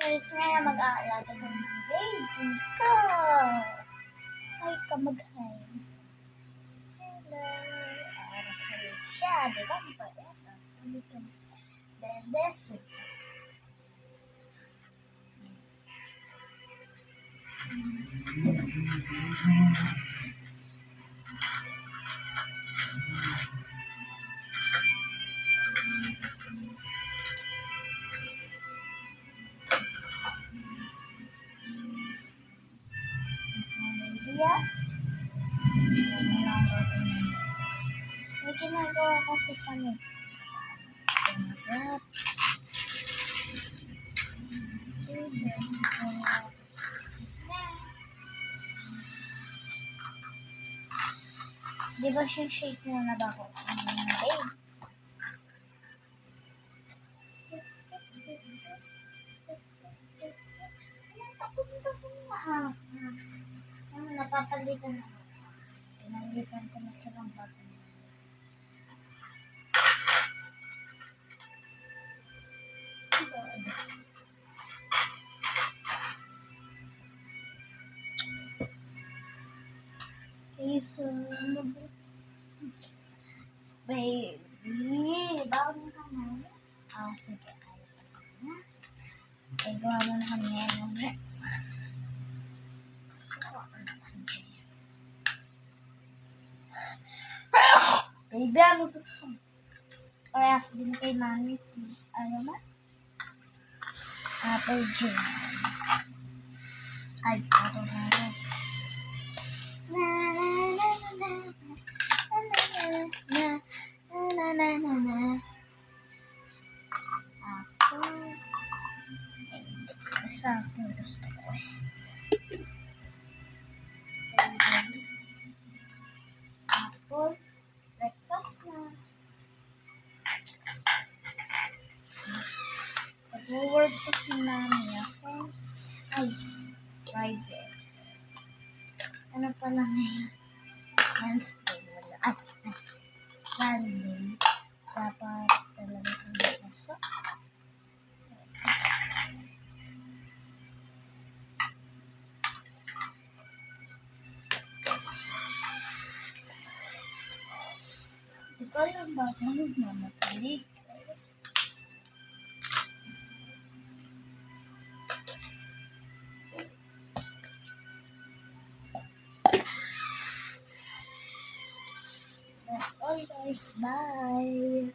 guys, ngayon mag-aalaga ng baby ko. Hi ka, mag-hi. Hello. Sorry siya, di ba? Bedes. Yeah. May ginagawa kasi kami. Di ba siya shake muna ba ko? Babe. Napapalitan ako. Pinalitan ko na silang bago. Okay, so, baby, bago ka na. Sige, ayaw ka na. Gawa mo na kami ng breakfast. Baby, ano gusto mo? Parehas din kay mami. Ano ba? Apple jam. Ay, ito na rin. Na na na na na na na na na na. Apple. Isa ang gusto ko eh. Apple. Breakfast na. Nag-work ko si mami ako. Ay, Friday. Ano pala ngayon? Wednesday. Wala. Ay, Sunday. Dapat talaga kong pasok. Di ko alam ba kung nagmamatali. That's all guys. Bye!